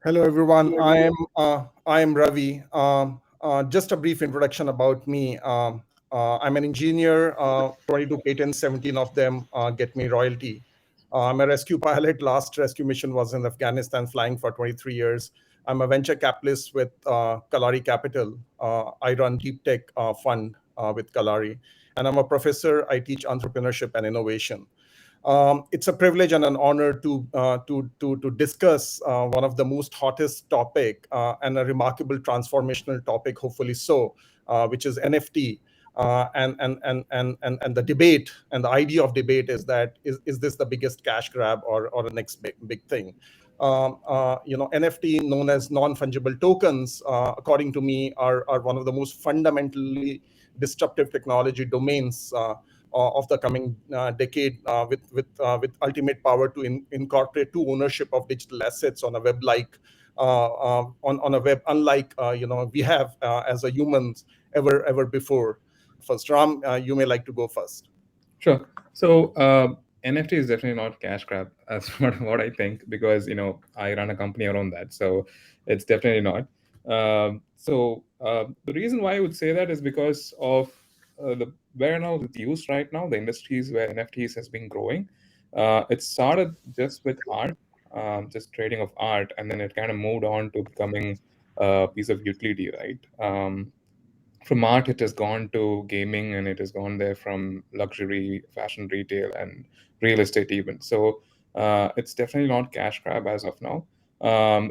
Hello, everyone. I am Ravi. Just a brief introduction about me. I'm an engineer. 22 patents, 17 of them get me royalty. I'm a rescue pilot. Last rescue mission was in Afghanistan, flying for 23 years. I'm a venture capitalist with Kalaari Capital. I run deep tech fund with Kalaari, and I'm a professor. I teach entrepreneurship and innovation. It's a privilege and an honor to discuss one of the most hottest topic and a remarkable transformational topic, hopefully so, which is NFT. And the debate and the idea of debate is that is this the biggest cash grab or the next big thing? NFT, known as non-fungible tokens, according to me, are one of the most fundamentally disruptive technology domains of the coming decade, with ultimate power to incorporate to ownership of digital assets on a web like on a web unlike we have as a humans ever before. First, Ram, you may like to go first. Sure. So NFT is definitely not cash grab, as what I think, because I run a company around that, so it's definitely not. The reason why I would say that is because of the where now it's used right now, the industries where NFTs has been growing. It started just with art, just trading of art, and then it kind of moved on to becoming a piece of utility, right? From art it has gone to gaming, and it has gone there from luxury fashion retail and real estate even. So it's definitely not cash grab as of now.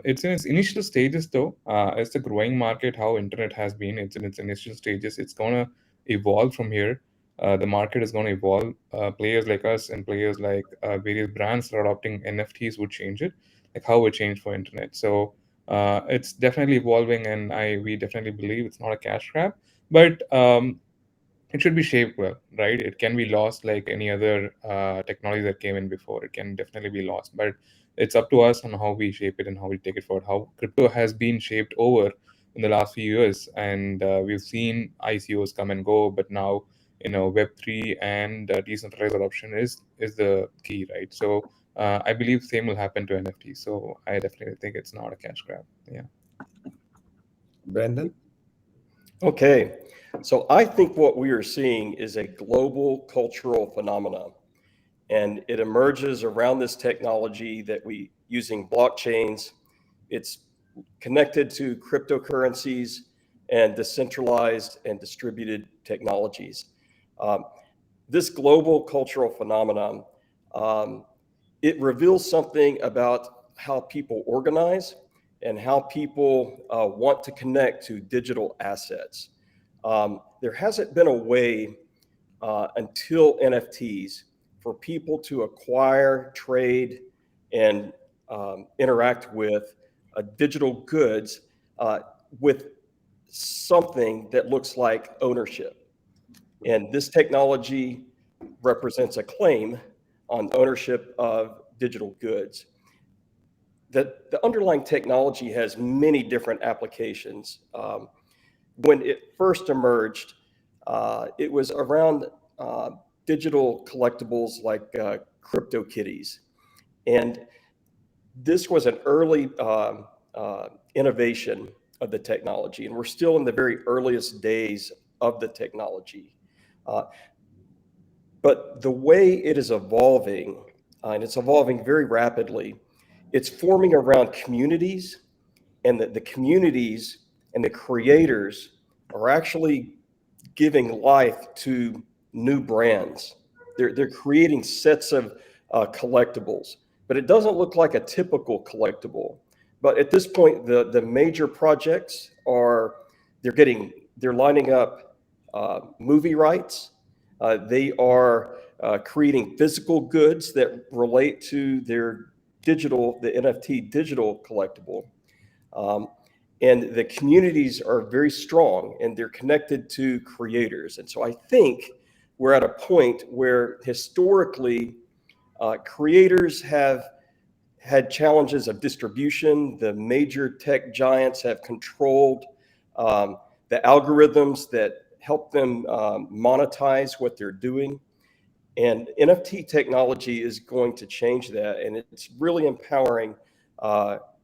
It's in its initial stages though. It's a growing market. How internet has been, it's in its initial stages. It's going to evolve from here. The market is going to evolve. Players like us and players like various brands that are adopting NFTs would change it, like how it changed for internet. So it's definitely evolving, and we definitely believe it's not a cash grab, but it should be shaped well, right? It can be lost like any other technology that came in before. It can definitely be lost, but it's up to us on how we shape it and how we take it forward. How crypto has been shaped over in the last few years, and we've seen ICOs come and go, but now Web3 and decentralized adoption is the key, right? So I believe same will happen to NFT. So I definitely think it's not a cash grab. Yeah. Brandon? Okay, so I think what we are seeing is a global cultural phenomenon, and it emerges around this technology that we using blockchains. It's connected to cryptocurrencies and decentralized and distributed technologies. Um, this global cultural phenomenon, um, it reveals something about how people organize and how people want to connect to digital assets. There hasn't been a way until NFTs for people to acquire, trade, and interact with digital goods with something that looks like ownership. And this technology represents a claim on ownership of digital goods. The underlying technology has many different applications. When it first emerged, it was around digital collectibles like CryptoKitties. And this was an early innovation of the technology, and we're still in the very earliest days of the technology. Uh, but the way it is evolving, and it's evolving very rapidly, it's forming around communities, and the communities and the creators are actually giving life to new brands. They're creating sets of collectibles, but it doesn't look like a typical collectible. But at this point, the major projects are they're lining up movie rights. They are creating physical goods that relate to the NFT digital collectible. Um, and the communities are very strong, and they're connected to creators. And so I think we're at a point where historically creators have had challenges of distribution. The major tech giants have controlled the algorithms that help them monetize what they're doing. And NFT technology is going to change that, and it's really empowering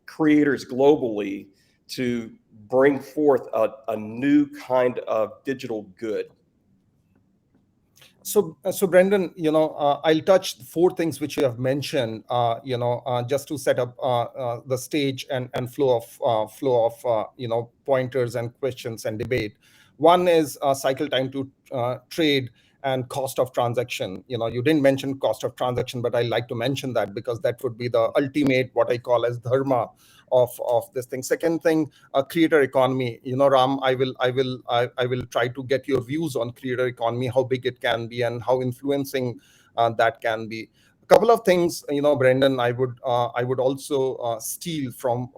creators globally to bring forth a new kind of digital good? So Brendan, I'll touch four things which you have mentioned, just to set up the stage and flow of pointers and questions and debate. One is cycle time to trade and cost of transaction. You didn't mention cost of transaction, but I like to mention that because that would be the ultimate, what I call as dharma of this thing. Second thing, creator economy. Ram, I will try to get your views on creator economy, how big it can be and how influencing that can be. A couple of things, Brendan, I would also steal from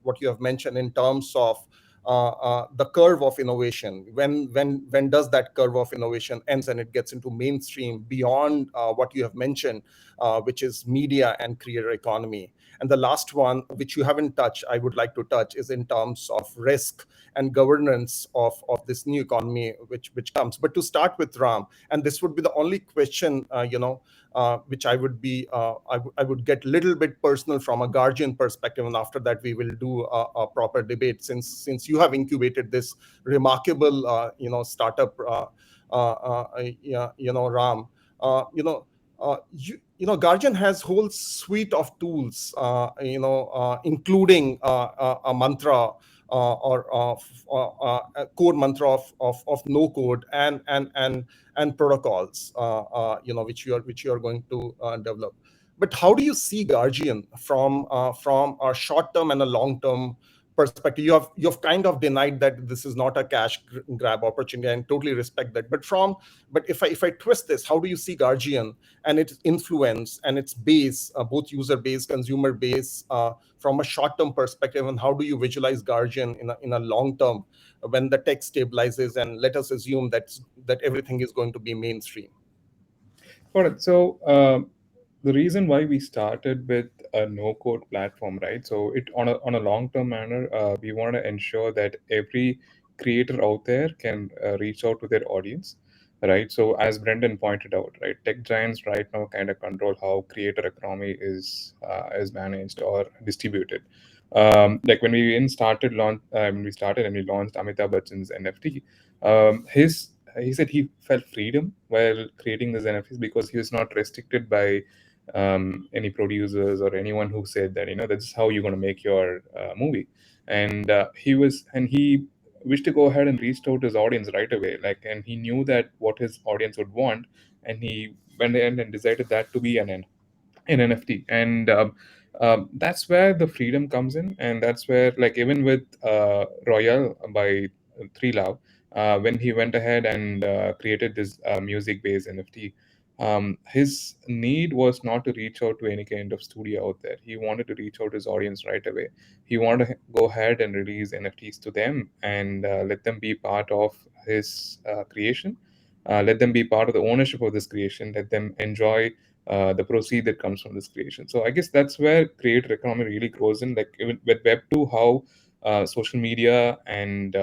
what you have mentioned in terms of the curve of innovation. When does that curve of innovation ends and it gets into mainstream beyond what you have mentioned, which is media and creator economy? And the last one, which you haven't touched, I would like to touch, is in terms of risk and governance of this new economy which comes. But to start with, Ram, and this would be the only question, which I would get a little bit personal from a guardian perspective, and after that we will do a proper debate. Since you have incubated this remarkable, startup, Ram, Guardian has whole suite of tools, including a mantra, or a core mantra of no code and protocols, which you are going to develop. But how do you see Guardian from a short term and a long term perspective? You've kind of denied that this is not a cash grab opportunity, and totally respect that. But if I twist this, how do you see Guardian and its influence and its base, both user base, consumer base, from a short term perspective, and how do you visualize Guardian in a long term when the tech stabilizes, and let us assume that everything is going to be mainstream? Got it. So the reason why we started with a no-code platform, right? So it on a long-term manner, we want to ensure that every creator out there can reach out to their audience, right? So as Brendan pointed out, right, tech giants right now kind of control how creator economy is managed or distributed. Like when we in started launch, when we started and we launched Amitabh Bachchan's NFT, his he said he felt freedom while creating these NFTs because he was not restricted by any producers or anyone who said that that's how you're going to make your movie. And he wished to go ahead and reached out to his audience right away. Like, and he knew that what his audience would want, and he went in and decided that to be an NFT. And that's where the freedom comes in, and that's where, like, even with Royal by Three Love, when he went ahead and created this music-based NFT, his need was not to reach out to any kind of studio out there. He wanted to reach out to his audience right away. He wanted to go ahead and release NFTs to them and let them be part of his creation. Let them be part of the ownership of this creation. Let them enjoy the proceed that comes from this creation. So I guess that's where creator economy really grows in. Like even with Web2, how social media and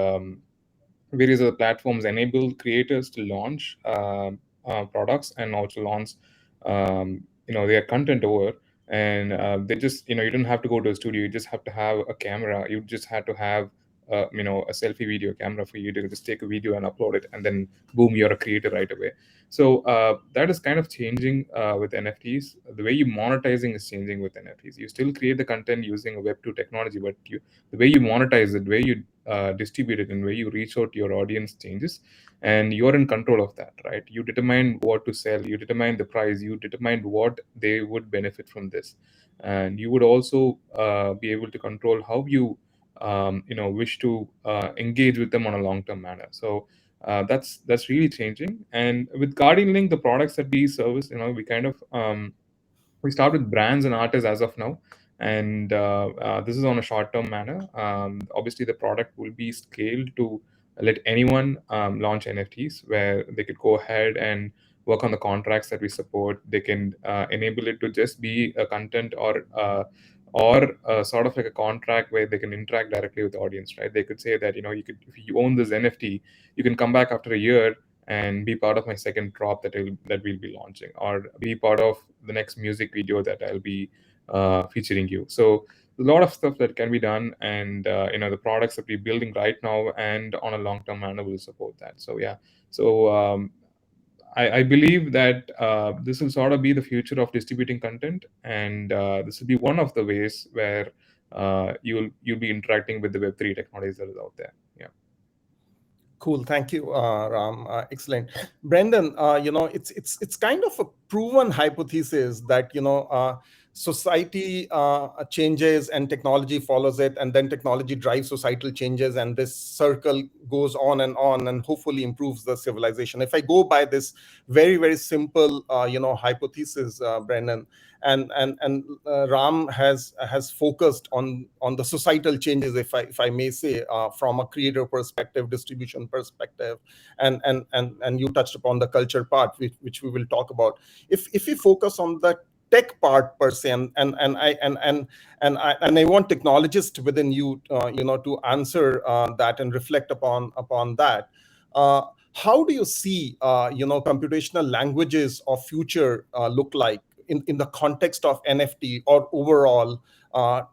various other platforms enable creators to launch products and also launch their content over. And they just you don't have to go to a studio. You just have to have a camera. You just have to have a selfie video camera for you to just take a video and upload it, and then boom, you're a creator right away. So that is kind of changing with NFTs. The way you monetizing is changing with NFTs. You still create the content using a Web2 technology, but the way you monetize it, the way you distribute it, and where you reach out to your audience changes, and you're in control of that, right? You determine what to sell, you determine the price, you determine what they would benefit from this, and you would also be able to control how you wish to engage with them on a long-term manner. So that's really changing. And with Guardian Link, the products that we service, we kind of we start with brands and artists as of now, and this is on a short-term manner. Obviously, the product will be scaled to let anyone launch NFTs, where they could go ahead and work on the contracts that we support. They can enable it to just be a content or sort of like a contract where they can interact directly with the audience, right? They could say that you could, if you own this NFT, you can come back after a year and be part of my second drop that we'll be launching, or be part of the next music video that I'll be featuring you. So a lot of stuff that can be done, and the products that we're building right now and on a long-term manner will support that. So yeah, so I believe that this will sort of be the future of distributing content, and this will be one of the ways where you'll be interacting with the Web3 technologies that is out there. Yeah. Cool, thank you, Ram. Excellent, Brendan. It's kind of a proven hypothesis that society changes and technology follows it, and then technology drives societal changes, and this circle goes on, and hopefully improves the civilization. If I go by this very very simple hypothesis, Brendan, and Ram has focused on the societal changes, if I may say, from a creator perspective, distribution perspective, and you touched upon the culture part, which we will talk about. If we focus on the tech part per se, and I want technologists within you, to answer that and reflect upon that. How do you see, computational languages of future look like in the context of NFT, or overall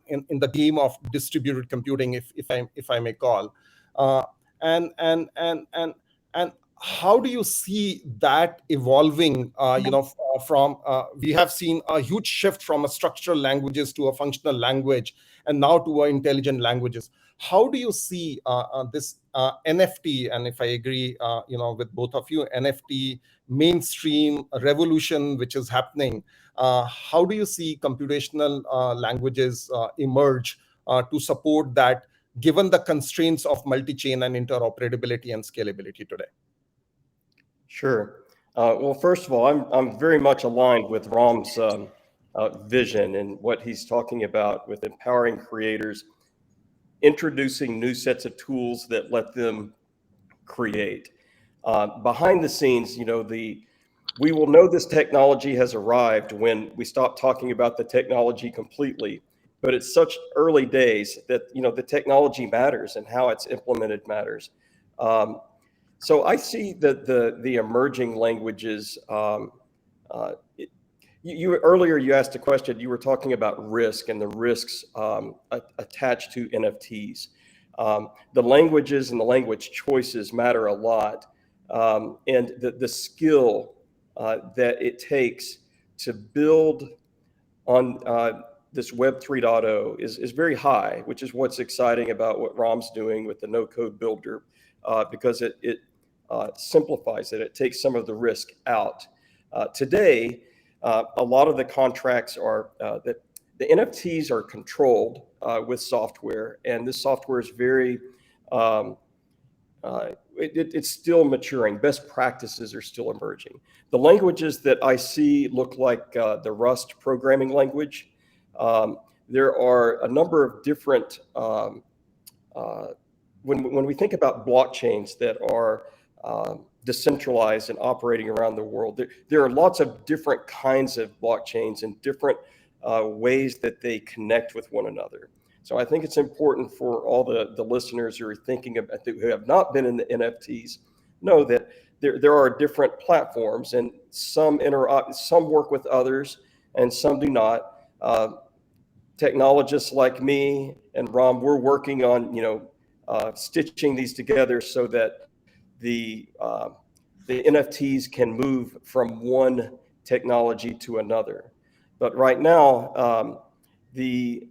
in the game of distributed computing, if I may call, uh, and how do you see that evolving? From we have seen a huge shift from a structural languages to a functional language, and now to intelligent languages. How do you see this NFT? And if I agree, with both of you, NFT mainstream revolution which is happening. How do you see computational languages emerge to support that, given the constraints of multi-chain and interoperability and scalability today? Sure. Well, first of all, I'm very much aligned with Ram's vision and what he's talking about with empowering creators, introducing new sets of tools that let them create. Behind the scenes, we will know this technology has arrived when we stop talking about the technology completely. But it's such early days that the technology matters and how it's implemented matters. So I see that the emerging languages. Earlier you asked a question. You were talking about risk and the risks attached to NFTs. The languages and the language choices matter a lot, and the skill that it takes to build on this Web 3.0 is very high, which is what's exciting about what Ram's doing with the no code builder, because it simplifies it. It takes some of the risk out. Today, a lot of the contracts are that the NFTs are controlled with software, and this software is very it's still maturing. Best practices are still emerging. The languages that I see look like the Rust programming language. There are a number of different, when we think about blockchains that are decentralized and operating around the world, there are lots of different kinds of blockchains and different ways that they connect with one another. So I think it's important for all the listeners who are thinking about, who have not been in the NFTs, know that there are different platforms, and some work with others and some do not. Technologists like me and Ram, we're working on stitching these together so that the NFTs can move from one technology to another. But right now, the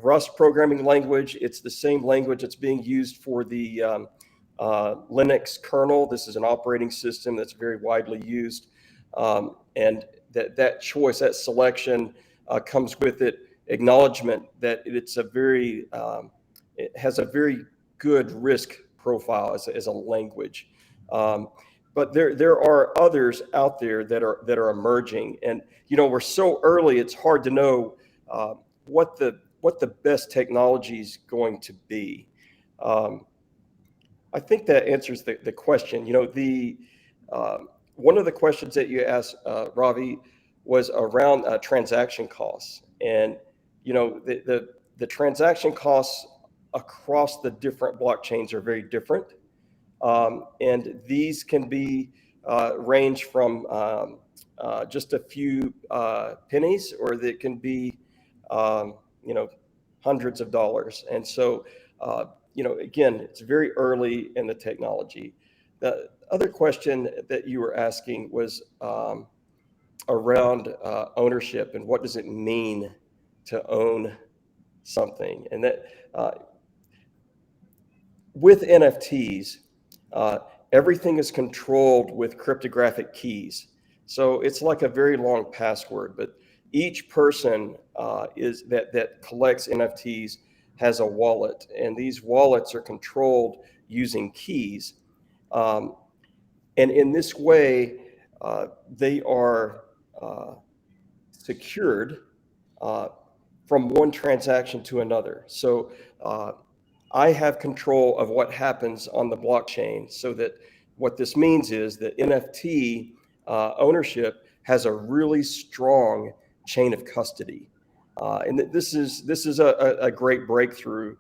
Rust programming language, it's the same language that's being used for the Linux kernel. This is an operating system that's very widely used. And that choice, that selection comes with it acknowledgement that it has a very good risk profile as a language. But there are others out there that are emerging, and we're so early. It's hard to know what the best technology is going to be. I think that answers the question. One of the questions that you asked, Ravi, was around transaction costs, and the transaction costs across the different blockchains are very different. And these can be range from just a few pennies, or they can be hundreds of dollars. And so, again, it's very early in the technology. The other question that you were asking was around ownership and what does it mean to own something. And that with NFTs, everything is controlled with cryptographic keys. So it's like a very long password, but each person that collects NFTs has a wallet, and these wallets are controlled using keys. And in this way, they are secured from one transaction to another. So I have control of what happens on the blockchain, so that what this means is that NFT ownership has a really strong chain of custody. And this is a great breakthrough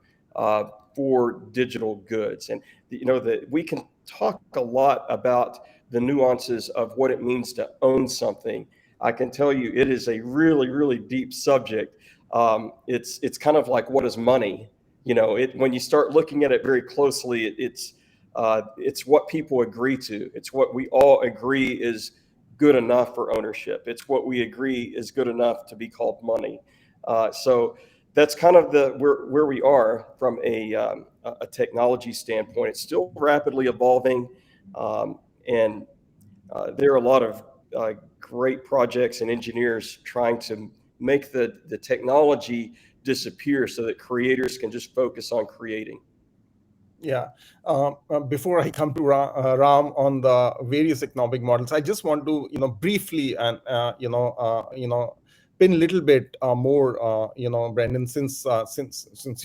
for digital goods. And that we can talk a lot about the nuances of what it means to own something. I can tell you it is a really, really deep subject. It's kind of like, what is money? When you start looking at it very closely, it's what people agree to. It's what we all agree is good enough for ownership. It's what we agree is good enough to be called money. So that's kind of where we are from a technology standpoint. It's still rapidly evolving, and there are a lot of great projects and engineers trying to make the technology disappear so that creators can just focus on creating. Yeah. Before I come to Ram on the various economic models, I just want to briefly and pin a little bit more, Brandon, since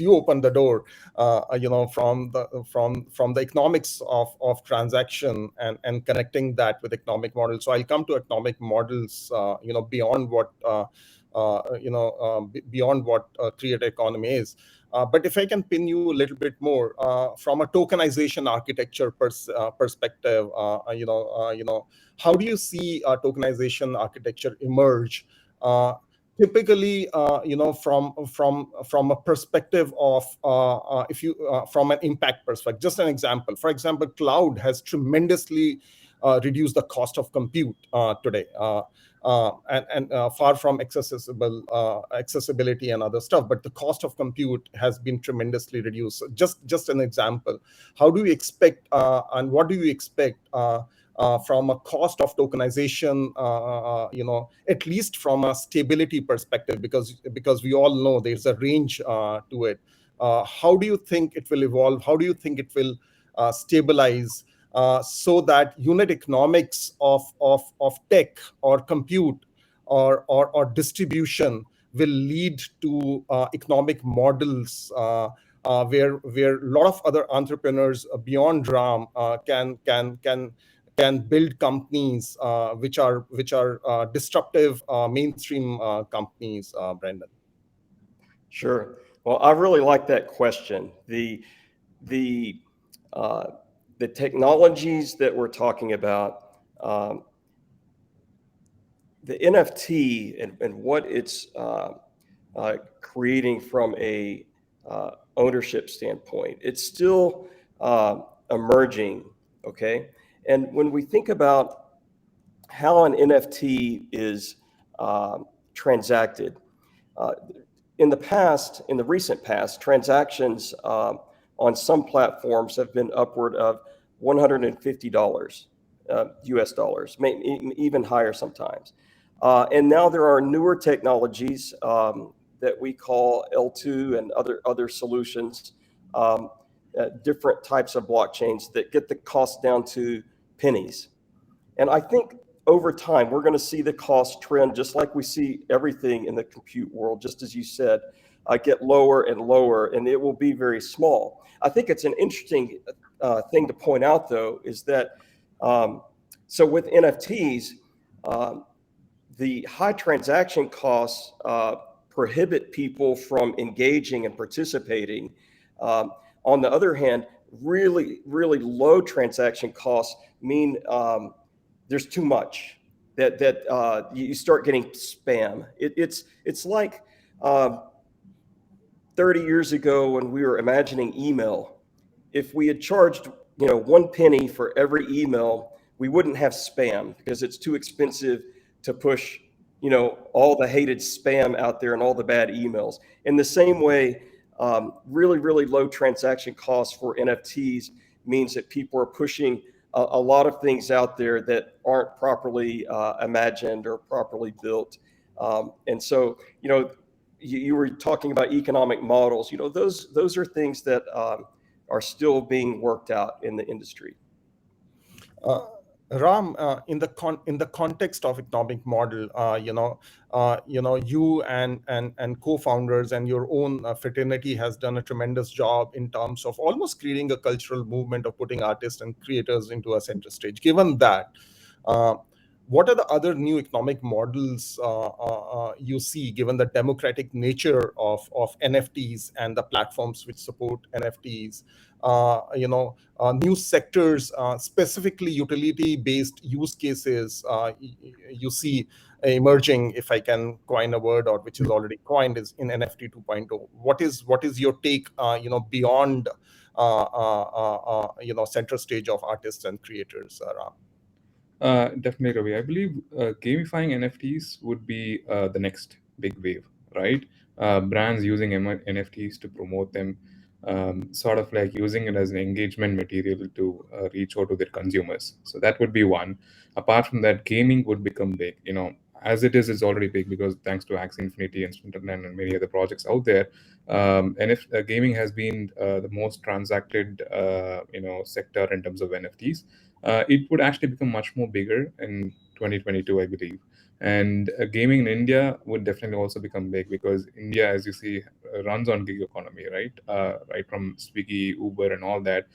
you opened the door, from the economics of transaction and connecting that with economic models. So I'll come to economic models, beyond what beyond what creator economy is. But if I can pin you a little bit more from a tokenization architecture perspective, how do you see tokenization architecture emerge? Typically, from a perspective of if you from an impact perspective. Just an example. For example, cloud has tremendously reduced the cost of compute today. And far from accessibility and other stuff, but the cost of compute has been tremendously reduced. So just an example. How do you expect and what do you expect from a cost of tokenization? At least from a stability perspective, because we all know there's a range to it. How do you think it will evolve? How do you think it will stabilize? So that unit economics of tech or compute or distribution will lead to economic models where a lot of other entrepreneurs beyond Ram can build companies which are disruptive mainstream companies, Brendan. Sure. Well, I really like that question. The technologies that we're talking about, the NFT and what it's creating from a ownership standpoint, it's still emerging. Okay, and when we think about how an NFT is transacted, in the recent past, transactions on some platforms have been upward of $150 US dollars, even higher sometimes. And now there are newer technologies that we call L2 and other solutions, different types of blockchains that get the cost down to pennies. And I think over time, we're going to see the cost trend, just like we see everything in the compute world, just as you said, get lower and lower, and it will be very small. I think it's an interesting thing to point out, though, is that so with NFTs, the high transaction costs prohibit people from engaging and participating. On the other hand, really, really low transaction costs mean there's too much, that you start getting spam. It's like 30 years ago when we were imagining email, if we had charged, 1 penny for every email, we wouldn't have spam because it's too expensive to push, all the hated spam out there and all the bad emails. In the same way, really, really low transaction costs for NFTs means that people are pushing a lot of things out there that aren't properly imagined or properly built. And so, you were talking about economic models. Those are things that are still being worked out in the industry. Ram, in the context of economic model, you and co-founders and your own fraternity has done a tremendous job in terms of almost creating a cultural movement of putting artists and creators into a center stage. Given that, what are the other new economic models you see, given the democratic nature of NFTs and the platforms which support NFTs? New sectors, specifically utility-based use cases you see emerging, if I can coin a word, or which is already coined, is in NFT 2.0. What is your take, beyond center stage of artists and creators, Ram? Definitely, Ravi. I believe gamifying NFTs would be the next big wave, right? Brands using NFTs to promote them, sort of like using it as an engagement material to reach out to their consumers. So that would be one. Apart from that, gaming would become big. As it is, it's already big because thanks to Axie Infinity and Splinterland and many other projects out there, and if gaming has been the most transacted, sector in terms of NFTs, it would actually become much more bigger in 2022, I believe. And gaming in India would definitely also become big because India, as you see, runs on gig economy, right? Right from Swiggy, Uber, and all that.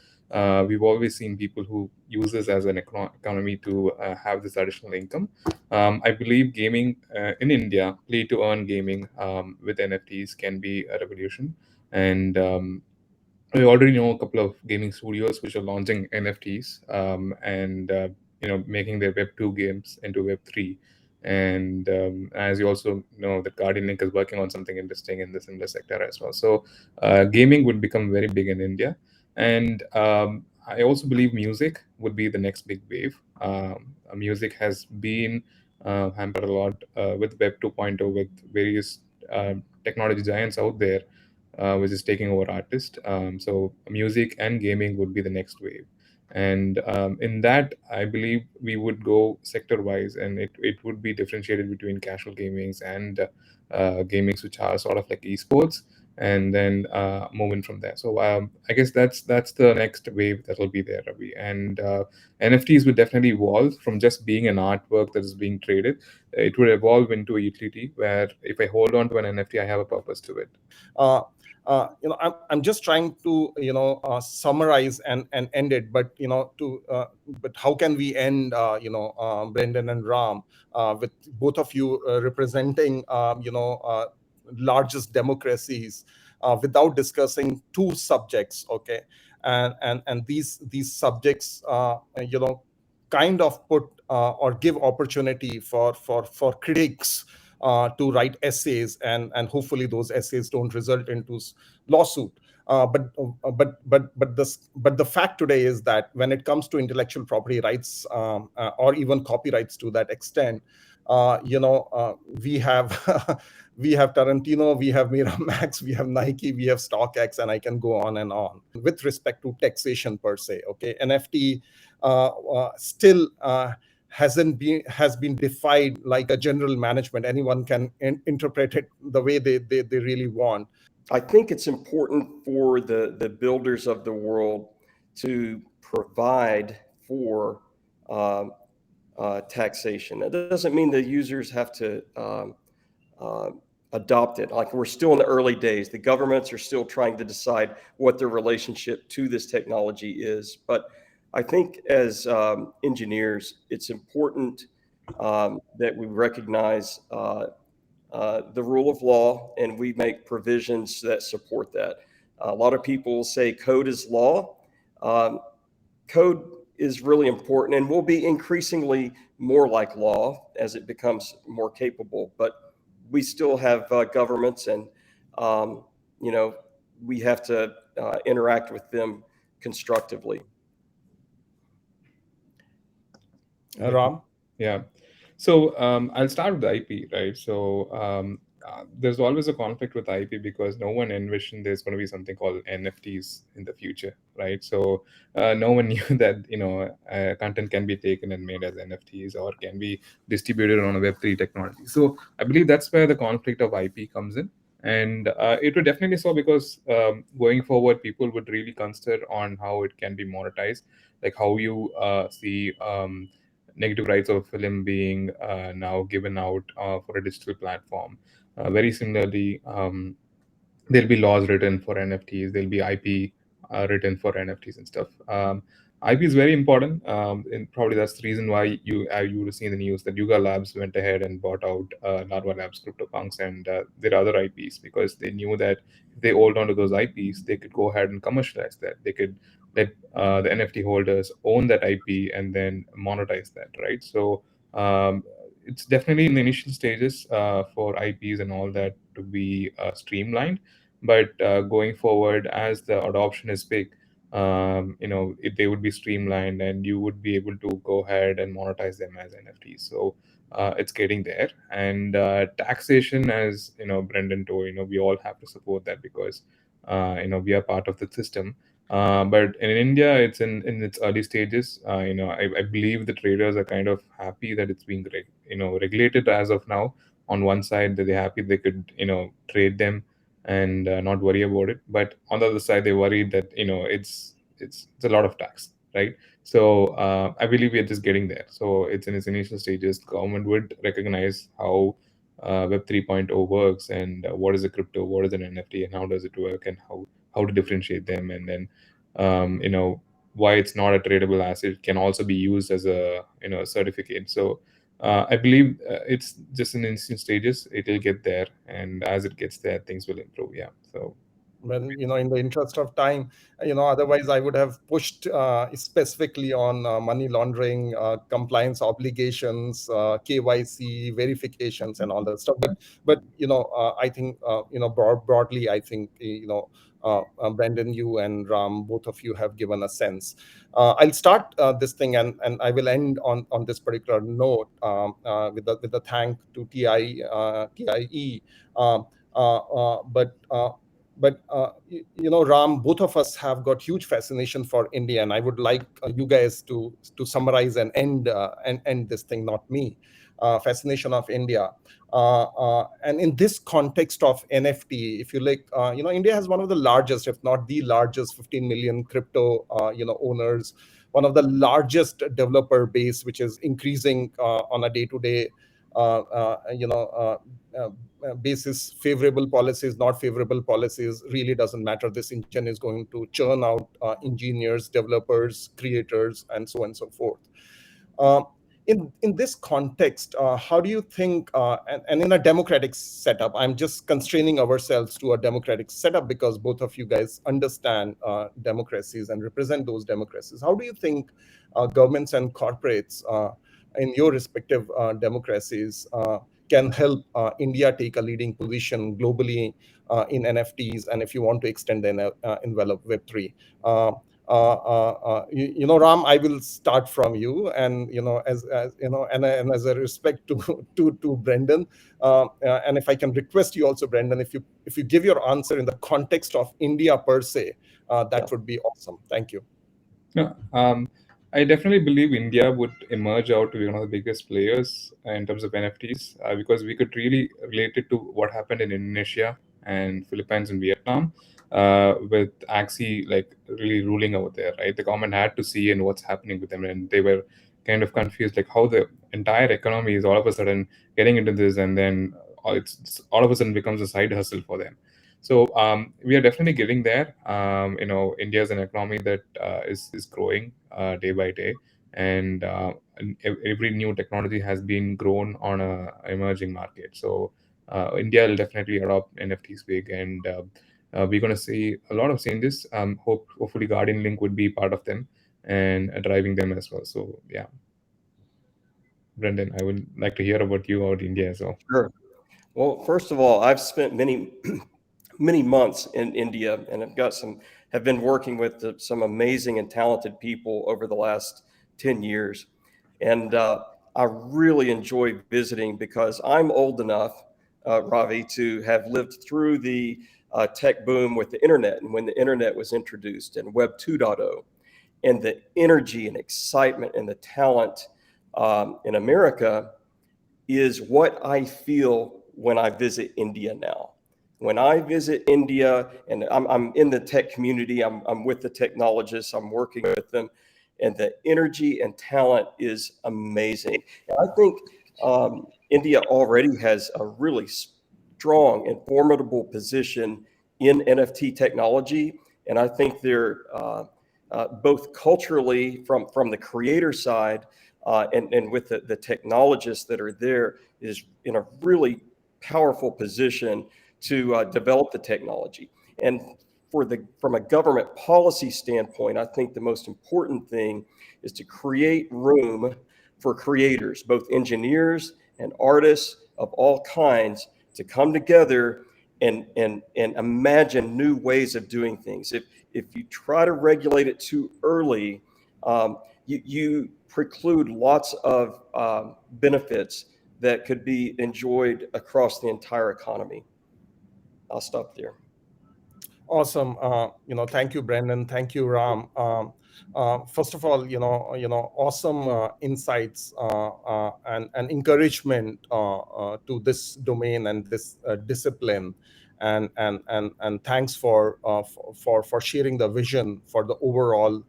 We've always seen people who use this as an economy to have this additional income. I believe gaming in India, play to earn gaming with NFTs can be a revolution. And we already know a couple of gaming studios which are launching NFTs, and making their Web 2 games into Web 3. And as you also know, that Guardian Link is working on something interesting in the similar sector as well. So gaming would become very big in India. And I also believe music would be the next big wave. Music has been hampered a lot with Web 2.0, with various technology giants out there, which is taking over artists. So music and gaming would be the next wave. And in that, I believe we would go sector wise, and it would be differentiated between casual gamings and gamings which are sort of like esports, and then moving from there. So I guess that's the next wave that will be there, Ravi. And NFTs would definitely evolve from just being an artwork that is being traded. It would evolve into a utility where if I hold on to an NFT, I have a purpose to it. I'm just trying to summarize and end it, but but how can we end, Brendan and Ram, with both of you representing largest democracies, without discussing two subjects, okay? And these subjects kind of put or give opportunity for critics to write essays, and hopefully those essays don't result into lawsuit. But the fact today is that when it comes to intellectual property rights, or even copyrights to that extent, we have we have Tarantino, we have Miramax, we have Nike, we have StockX, and I can go on and on. With respect to taxation per se, okay, NFT still has been defined like a general management. Anyone can interpret it the way they really want. I think it's important for the builders of the world to provide for taxation. That doesn't mean the users have to adopt it. Like, we're still in the early days. The governments are still trying to decide what their relationship to this technology is. But I think as engineers, it's important that we recognize the rule of law, and we make provisions that support that. A lot of people say code is law. Code is really important and will be increasingly more like law as it becomes more capable. But we still have governments and we have to interact with them constructively. Ram? Yeah. So I'll start with the IP, right? So there's always a conflict with IP because no one envisioned there's going to be something called NFTs in the future, right? So no one knew that content can be taken and made as NFTs or can be distributed on a Web3 technology. So I believe that's where the conflict of IP comes in. And it would definitely so because going forward, people would really consider on how it can be monetized, like how you see. Negative rights of a film being now given out for a digital platform. Very similarly, there'll be laws written for NFTs. There'll be IP written for NFTs and stuff. IP is very important, and probably that's the reason why you would have seen the news that Yuga Labs went ahead and bought out Larva Labs, CryptoPunks, and their other IPs because they knew that if they hold on to those IPs, they could go ahead and commercialize that. They could let the NFT holders own that IP and then monetize that, right? So it's definitely in the initial stages for IPs and all that to be streamlined. But going forward, as the adoption is big, they would be streamlined and you would be able to go ahead and monetize them as NFTs. So it's getting there. And taxation, as Brendan told, we all have to support that because we are part of the system. But in India, it's in its early stages. I believe the traders are kind of happy that it's being regulated as of now. On one side, that they're happy they could trade them and not worry about it. But on the other side, they worried that it's a lot of tax, right? So I believe we are just getting there. So it's in its initial stages. Government would recognize how Web 3.0 works and what is a crypto, what is an NFT, and how does it work, and how to differentiate them, and then why it's not a tradable asset can also be used as a certificate. So I believe it's just in instant stages. It will get there, and as it gets there, things will improve. Yeah. So Well, in the interest of time, otherwise I would have pushed specifically on money laundering, compliance obligations, KYC verifications, and all that stuff. But I think broadly, I think Brandon, you and Ram, both of you have given a sense. I'll start this thing, and I will end on this particular note with the thank to TIE. But Ram, both of us have got huge fascination for India, and I would like you guys to summarize and end this thing, not me. Fascination of India, and in this context of NFT, if you like, India has one of the largest, if not the largest, 15 million crypto owners, one of the largest developer base, which is increasing on a day-to-day basis. Favorable policies, not favorable policies, really doesn't matter. This engine is going to churn out engineers, developers, creators, and so on and so forth. In this context, how do you think, and in a democratic setup, I'm just constraining ourselves to a democratic setup because both of you guys understand democracies and represent those democracies. How do you think governments and corporates in your respective democracies can help India take a leading position globally in NFTs, and if you want to extend the envelope Web3? Ram, I will start from you, and as and as a respect to Brendan, and if I can request you also, Brendan, if you give your answer in the context of India per se, that would be awesome. Thank you. Yeah, I definitely believe India would emerge out to be one of the biggest players in terms of NFTs because we could really relate it to what happened in Indonesia and Philippines and Vietnam with Axie like really ruling over there, right? The government had to see in what's happening with them, and they were kind of confused, like how the entire economy is all of a sudden getting into this, and then it's all of a sudden becomes a side hustle for them. So we are definitely getting there. India is an economy that is growing day by day, and every new technology has been grown on a emerging market. So India will definitely adopt NFTs big, and we're going to see a lot of changes. Hopefully, Guardian Link would be part of them and driving them as well. So yeah, Brendan, I would like to hear about you about India as well. Sure. Well, first of all, I've spent many months in India, and have been working with some amazing and talented people over the last 10 years. And I really enjoy visiting because I'm old enough, Ravi, to have lived through the tech boom with the internet, and when the internet was introduced, and Web 2.0, and the energy and excitement and the talent in America is what I feel when I visit India now. When I visit India, and I'm in the tech community, I'm with the technologists, I'm working with them, and the energy and talent is amazing. And I think India already has a really strong and formidable position in NFT technology, and I think they're both culturally from the creator side and with the technologists that are there is in a really powerful position to develop the technology. And from a government policy standpoint, I think the most important thing is to create room for creators, both engineers and artists of all kinds, to come together and imagine new ways of doing things. If you try to regulate it too early, you preclude lots of benefits that could be enjoyed across the entire economy. I'll stop there. Awesome. Thank you, Brendan. Thank you, Ram. First of all, awesome insights and encouragement to this domain and this discipline, and thanks for sharing the vision for the overall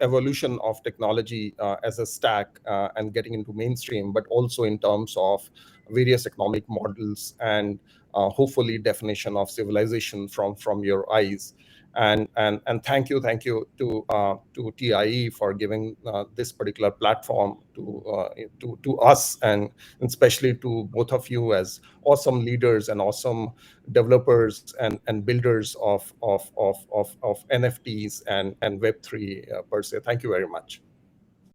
evolution of technology as a stack and getting into mainstream, but also in terms of various economic models and hopefully definition of civilization from your eyes. And thank you to TIE for giving this particular platform to us, and especially to both of you as awesome leaders and awesome developers and builders of NFTs and Web3 per se. Thank you very much.